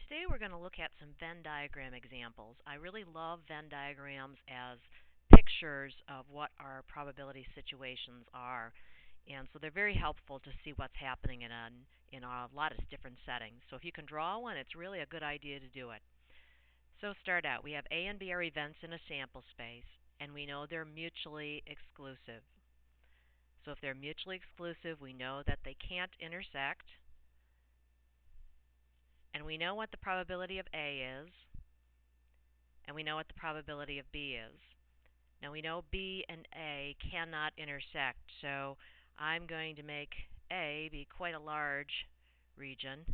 Today we're going to look at some Venn diagram examples. I really love Venn diagrams as pictures of what our probability situations are. And so they're very helpful to see what's happening in a lot of different settings. So if you can draw one, it's really a good idea to do it. So start out. We have A and B are events in a sample space, and we know they're mutually exclusive. So if they're mutually exclusive, we know that they can't intersect. And we know what the probability of A is, and we know what the probability of B is. Now we know B and A cannot intersect, so I'm going to make A be quite a large region,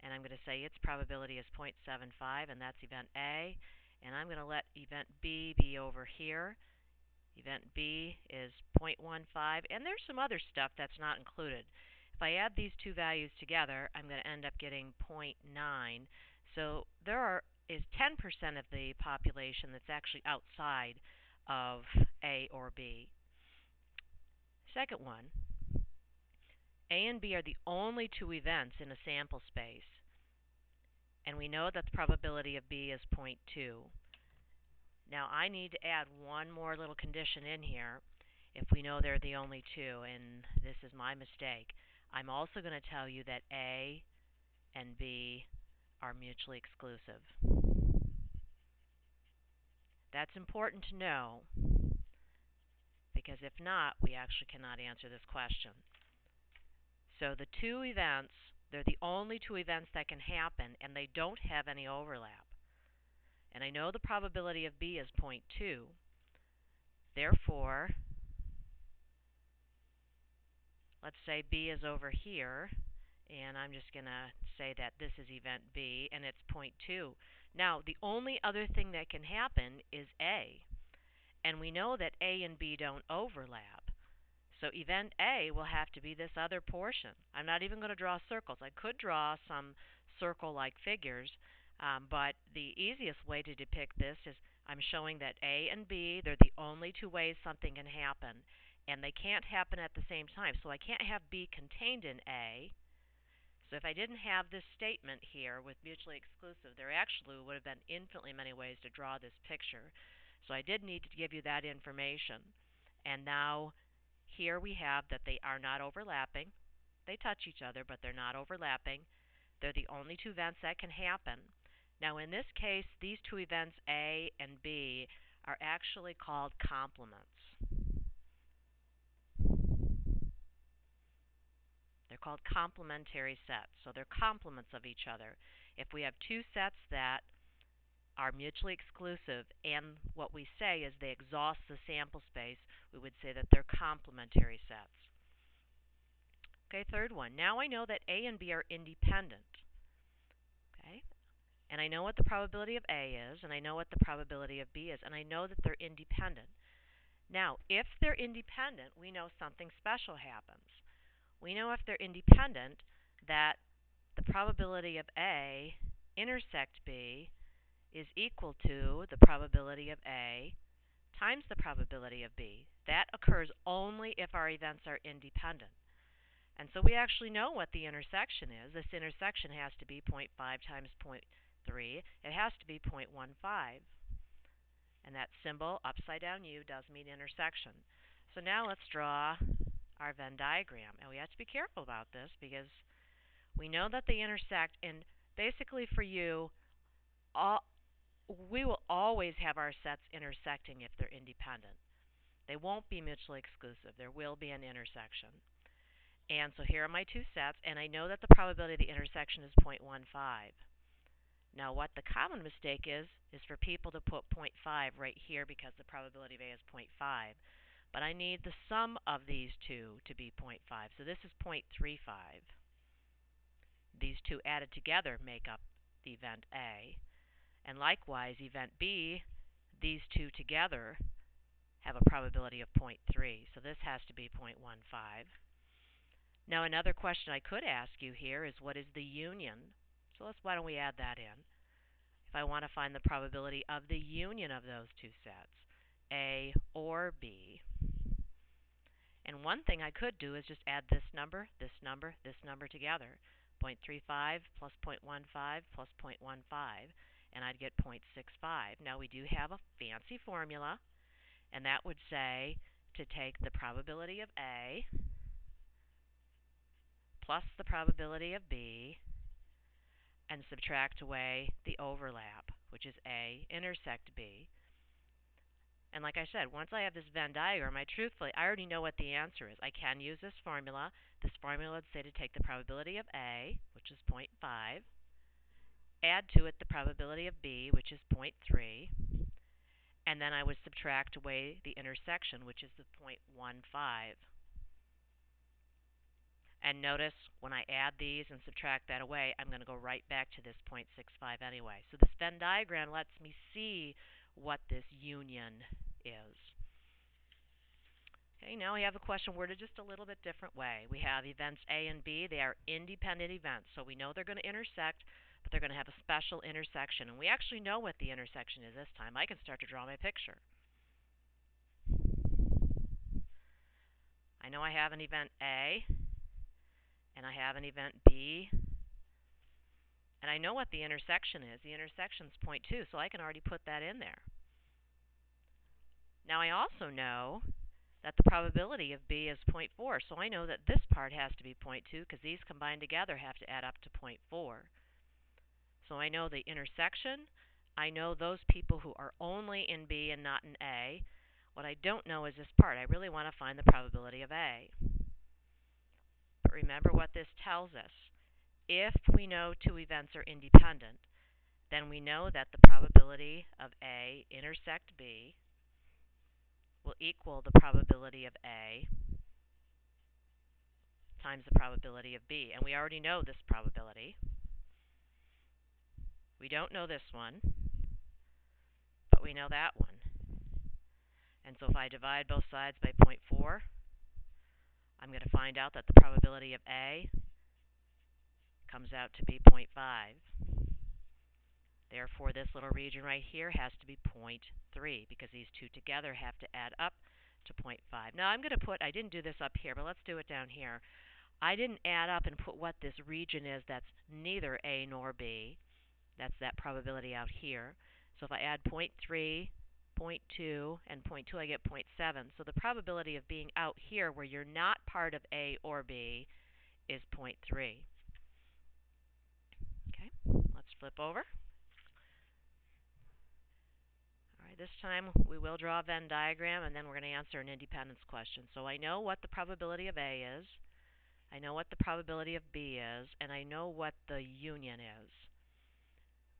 and I'm going to say its probability is 0.75, and that's event A, and I'm going to let event B be over here. Event B is 0.15, and there's some other stuff that's not included. If I add these two values together, I'm going to end up getting 0.9. So there is 10% of the population that's actually outside of A or B. Second one, A and B are the only two events in a sample space, and we know that the probability of B is 0.2. Now I need to add one more little condition in here if we know they're the only two, and this is my mistake. I'm also going to tell you that A and B are mutually exclusive. That's important to know, because if not, we actually cannot answer this question. So the two events, they're the only two events that can happen, and they don't have any overlap. And I know the probability of B is 0.2. Therefore, let's say B is over here, and I'm just going to say that this is event B, and it's 0.2. Now, the only other thing that can happen is A, and we know that A and B don't overlap. So event A will have to be this other portion. I'm not even going to draw circles. I could draw some circle-like figures, but the easiest way to depict this is I'm showing that A and B, they're the only two ways something can happen, and they can't happen at the same time. So I can't have B contained in A. So if I didn't have this statement here with mutually exclusive, there actually would have been infinitely many ways to draw this picture. So I did need to give you that information. And now here we have that they are not overlapping. They touch each other, but they're not overlapping. They're the only two events that can happen. Now in this case, these two events, A and B, are actually called complements. They're called complementary sets, so they're complements of each other. If we have two sets that are mutually exclusive, and what we say is they exhaust the sample space, we would say that they're complementary sets. Okay, third one. Now I know that A and B are independent. Okay, and I know what the probability of A is, and I know what the probability of B is, and I know that they're independent. Now, if they're independent, we know something special happens. We know if they're independent that the probability of A intersect B is equal to the probability of A times the probability of B. That occurs only if our events are independent. And so we actually know what the intersection is. This intersection has to be 0.5 times 0.3. It has to be 0.15. And that symbol, upside down U, does mean intersection. So now let's draw our Venn diagram. And we have to be careful about this because we know that they intersect. And basically for you, we will always have our sets intersecting if they're independent. They won't be mutually exclusive. There will be an intersection. And so here are my two sets, and I know that the probability of the intersection is 0.15. Now what the common mistake is for people to put 0.5 right here because the probability of A is 0.5. But I need the sum of these two to be 0.5. So this is 0.35. These two added together make up the event A. And likewise, event B, these two together have a probability of 0.3. So this has to be 0.15. Now another question I could ask you here is what is the union? So why don't we add that in? If I want to find the probability of the union of those two sets, A or B. And one thing I could do is just add this number, this number, this number together. 0.35 plus 0.15 plus 0.15, and I'd get 0.65. Now we do have a fancy formula, and that would say to take the probability of A plus the probability of B and subtract away the overlap, which is A intersect B. And like I said, once I have this Venn diagram, I already know what the answer is. I can use this formula. This formula would say to take the probability of A, which is 0.5, add to it the probability of B, which is 0.3, and then I would subtract away the intersection, which is the 0.15. And notice when I add these and subtract that away, I'm going to go right back to this 0.65 anyway. So this Venn diagram lets me see what this union is. Okay, now we have a question worded just a little bit different way. We have events A and B. They are independent events, so we know they're going to intersect, but they're going to have a special intersection. And we actually know what the intersection is this time. I can start to draw my picture. I know I have an event A, and I have an event B, and I know what the intersection is. The intersection is 0.2, so I can already put that in there. Now I also know that the probability of B is 0.4, so I know that this part has to be 0.2 because these combined together have to add up to 0.4. So I know the intersection. I know those people who are only in B and not in A. What I don't know is this part. I really want to find the probability of A. But remember what this tells us. If we know two events are independent, then we know that the probability of A intersect B will equal the probability of A times the probability of B. And we already know this probability. We don't know this one, but we know that one. And so if I divide both sides by 0.4, I'm going to find out that the probability of A comes out to be 0.5. Therefore, this little region right here has to be 0.3 because these two together have to add up to 0.5. Now I'm going to put, I didn't do this up here, but let's do it down here. I didn't add up and put what this region is that's neither A nor B. That's that probability out here. So if I add 0.3, 0.2, and 0.2, I get 0.7. So the probability of being out here where you're not part of A or B is 0.3. Okay, let's flip over. All right, this time we will draw a Venn diagram, and then we're going to answer an independence question. So I know what the probability of A is, I know what the probability of B is, and I know what the union is.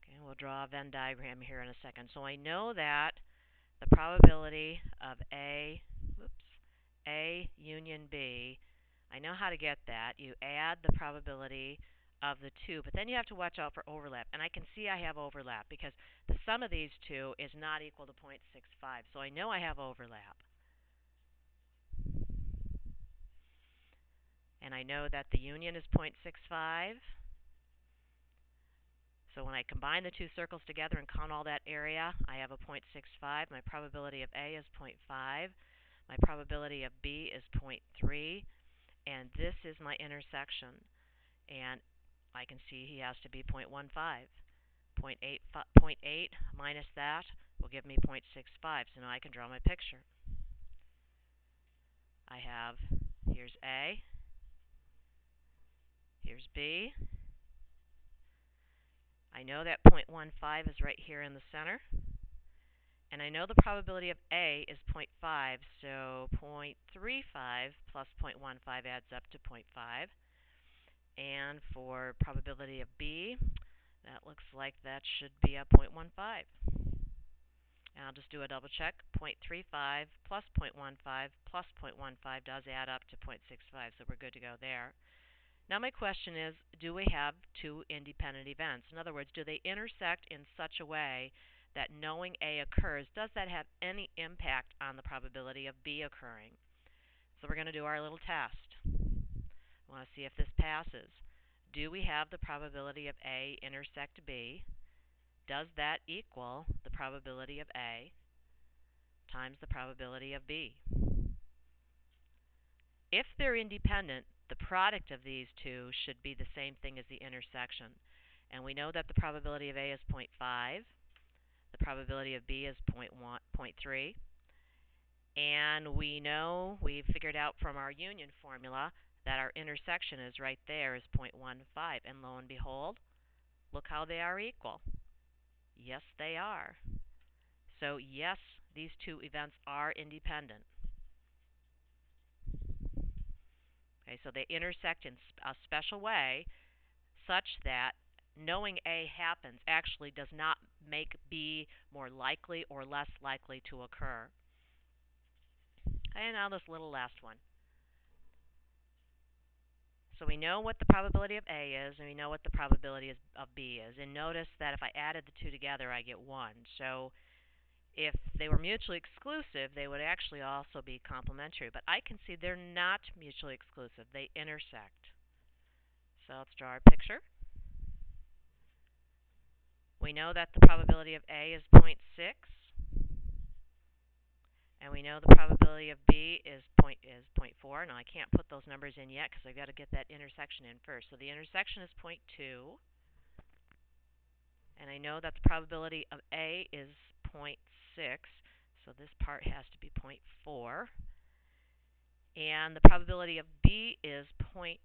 Okay, we'll draw a Venn diagram here in a second. So I know that the probability of A union B, I know how to get that. You add the probability of the two, but then you have to watch out for overlap. And I can see I have overlap because the sum of these two is not equal to 0.65. So I know I have overlap. And I know that the union is 0.65. So when I combine the two circles together and count all that area, I have a 0.65. My probability of A is 0.5. My probability of B is 0.3. And this is my intersection. And I can see he has to be 0.15. 0.8 minus that will give me 0.65. So now I can draw my picture. I have, here's A, here's B. I know that 0.15 is right here in the center. And I know the probability of A is 0.5, so 0.35 plus 0.15 adds up to 0.5. And for probability of B, that looks like that should be a 0.15. And I'll just do a double check. 0.35 plus 0.15 plus 0.15 does add up to 0.65, so we're good to go there. Now my question is, do we have two independent events? In other words, do they intersect in such a way that knowing A occurs, does that have any impact on the probability of B occurring? So we're going to do our little test. I want to see if this passes. Do we have the probability of A intersect B? Does that equal the probability of A times the probability of B? If they're independent, the product of these two should be the same thing as the intersection. And we know that the probability of A is 0.5, the probability of B is 0.3, and we figured out from our union formula that our intersection is right there is 0.15. And lo and behold, look how they are equal. Yes, they are. So yes, these two events are independent. Okay, so they intersect in a special way such that knowing A happens actually does not make B more likely or less likely to occur. Okay, and now this little last one. So we know what the probability of A is, and we know what the probability of B is. And notice that if I added the two together, I get 1. So if they were mutually exclusive, they would actually also be complementary. But I can see they're not mutually exclusive. They intersect. So let's draw our picture. We know that the probability of A is 0.6. And we know the probability of B is 0.4. Now, I can't put those numbers in yet because I've got to get that intersection in first. So the intersection is 0.2. And I know that the probability of A is 0.6. So this part has to be 0.4. And the probability of B is 0.4.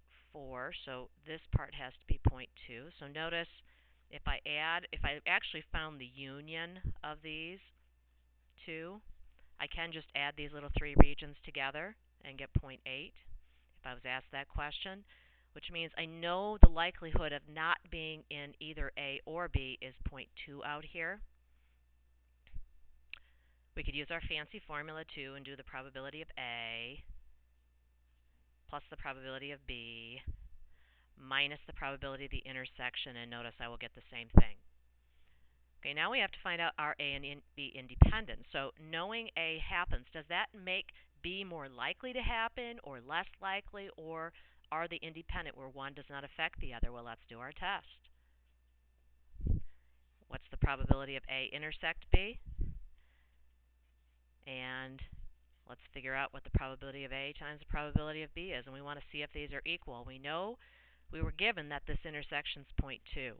So this part has to be 0.2. So notice if I actually found the union of these two, I can just add these little three regions together and get 0.8 if I was asked that question, which means I know the likelihood of not being in either A or B is 0.2 out here. We could use our fancy formula too and do the probability of A plus the probability of B minus the probability of the intersection, and notice I will get the same thing. Okay, now we have to find out are A and B independent. So knowing A happens, does that make B more likely to happen or less likely, or are they independent where one does not affect the other? Well, let's do our test. What's the probability of A intersect B? And let's figure out what the probability of A times the probability of B is, and we want to see if these are equal. We know we were given that this intersection is 0.2.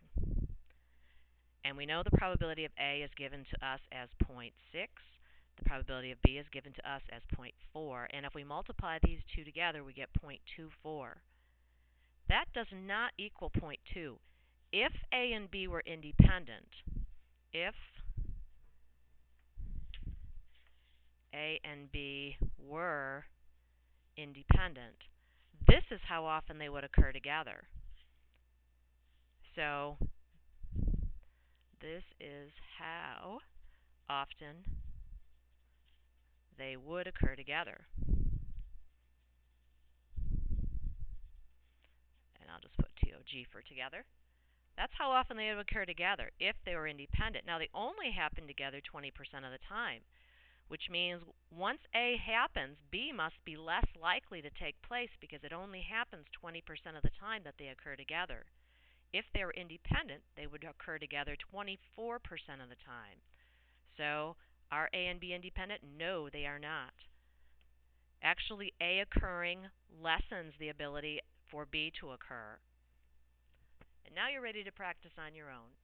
And we know the probability of A is given to us as 0.6. The probability of B is given to us as 0.4. And if we multiply these two together, we get 0.24. That does not equal 0.2. If A and B were independent, if A and B were independent, this is how often they would occur together. So this is how often they would occur together. And I'll just put TOG for together. That's how often they would occur together if they were independent. Now, they only happen together 20% of the time, which means once A happens, B must be less likely to take place because it only happens 20% of the time that they occur together. If they were independent, they would occur together 24% of the time. So, are A and B independent? No, they are not. Actually, A occurring lessens the ability for B to occur. And now you're ready to practice on your own.